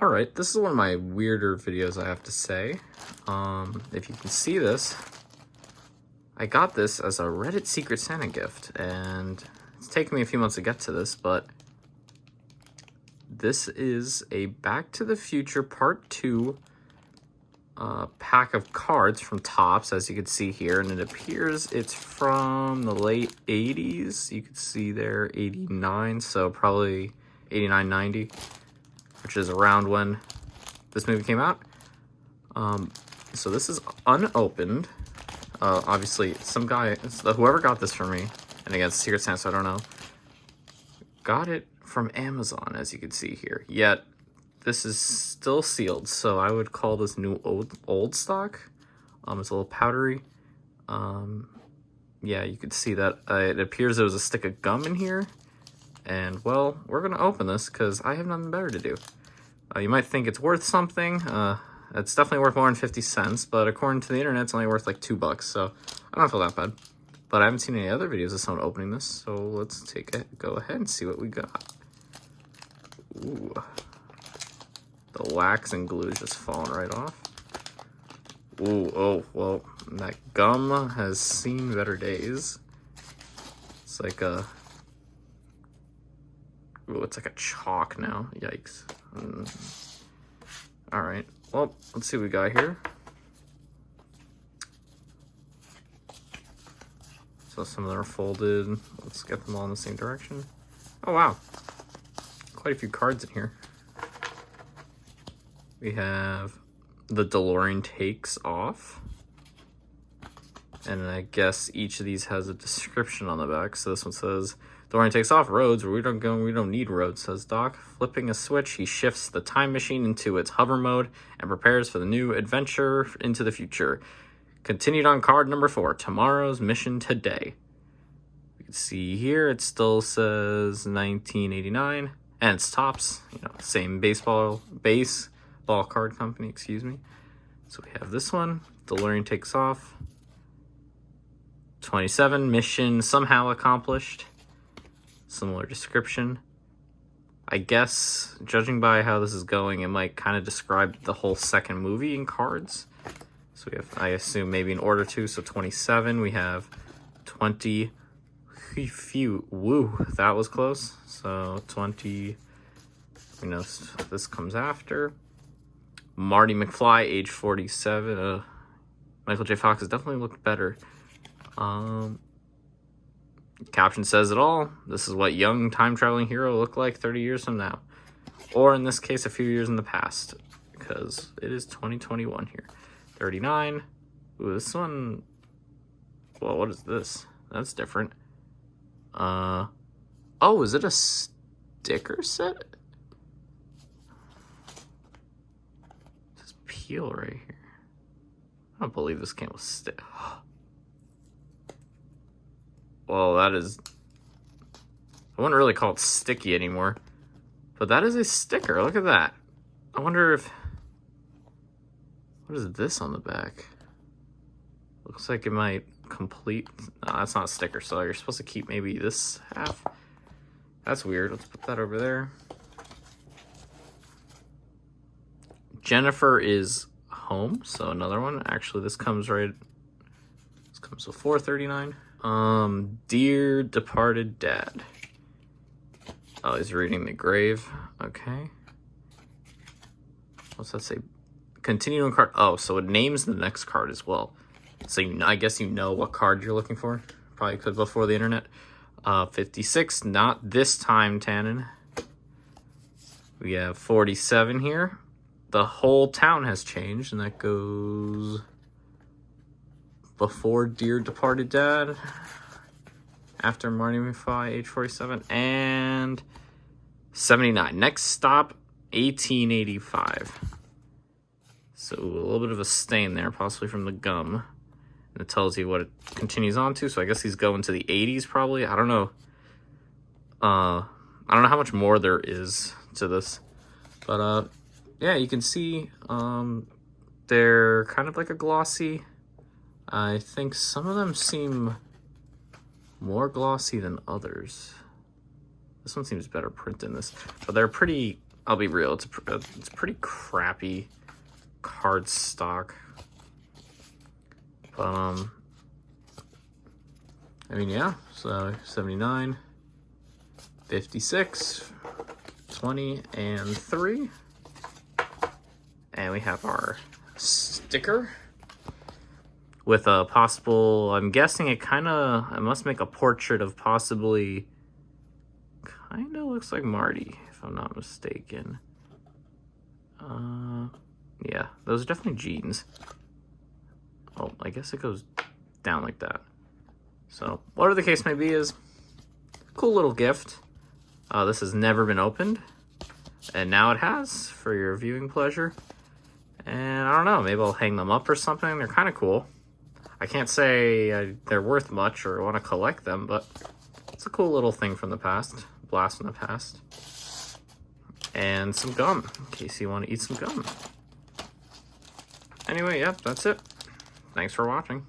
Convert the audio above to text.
Alright, this is one of my weirder videos, I have to say. If you can see this, I got this as a Reddit Secret Santa gift, and it's taken me a few months to get to this, but this is a Back to the Future Part 2 pack of cards from Topps, as you can see here, and it appears it's from the late 80s. You can see there 89, so probably 89, 90. Which is around when this movie came out. So this is unopened. Obviously, some guy, whoever got this for me, and again, it's Secret Santa, so I don't know, got it from Amazon, as you can see here. Yet, this is still sealed, so I would call this new old stock. It's a little powdery. Yeah, you can see that it appears there was a stick of gum in here. And, well, we're going to open this because I have nothing better to do. You might think it's worth something. It's definitely worth more than 50 cents, but according to the internet, it's only worth like $2, so I don't feel that bad. But I haven't seen any other videos of someone opening this, so let's go ahead and see what we got. Ooh. The wax and glue is just falling right off. Ooh, oh, well, that gum has seen better days. It's like a... Ooh, it's like a chalk now. Yikes. Alright, well, let's see what we got here. So some of them are folded. Let's get them all in the same direction. Oh, wow. Quite a few cards in here. We have the DeLorean Takes Off. And I guess each of these has a description on the back. So this one says, DeLorean takes off roads where we don't need roads, says Doc. Flipping a switch, he shifts the time machine into its hover mode and prepares for the new adventure into the future. Continued on card number 4, tomorrow's mission today. You can see here it still says 1989, and it's Topps, same baseball card company, excuse me. So we have this one, DeLorean Takes Off. 27, mission somehow accomplished. Similar description. I guess, judging by how this is going, it might kind of describe the whole second movie in cards. So we have, I assume, maybe in order to. So 27, we have 20. Phew, woo, that was close. So 20, we know this comes after. Marty McFly, age 47. Michael J. Fox has definitely looked better. Caption says it all. This is what young time-traveling hero look like 30 years from now. Or in this case, a few years in the past. Because it is 2021 here. 39. Ooh, this one... Well, what is this? That's different. Oh, is it a sticker set? It says peel right here. I don't believe this came with stick. Well, that is... I wouldn't really call it sticky anymore. But that is a sticker. Look at that. I wonder if... What is this on the back? Looks like it might complete... No, that's not a sticker, so you're supposed to keep maybe this half. That's weird. Let's put that over there. Jennifer is home, so another one. Actually, this comes right... This comes with $4.39. Dear departed dad. Oh, he's reading the grave. Okay. What's that say? Continue on card. Oh, so it names the next card as well. So I guess you know what card you're looking for. Probably could before the internet. 56. Not this time, Tannen. We have 47 here. The whole town has changed, and that goes... Before Dear Departed Dad, after Marty McFly, age 47, and 79. Next stop, 1885. So a little bit of a stain there, possibly from the gum. And it tells you what it continues on to, so I guess he's going to the 80s probably. I don't know. I don't know how much more there is to this. But, yeah, you can see they're kind of like a glossy... I think some of them seem more glossy than others. This one seems better print than this, but they're pretty I'll be real, it's pretty crappy card stock. But, I mean, yeah, so 79, 56, 20, and 3. And we have our sticker with a possible, I'm guessing it must make a portrait of possibly, kind of looks like Marty, if I'm not mistaken. Yeah, those are definitely jeans. Oh, I guess it goes down like that. So, whatever the case may be, is cool little gift. This has never been opened, and now it has for your viewing pleasure. And I don't know, maybe I'll hang them up or something. They're kind of cool. I can't say they're worth much or want to collect them, but it's a cool little thing from the past, blast from the past. And some gum, in case you want to eat some gum. Anyway, yep, that's it. Thanks for watching.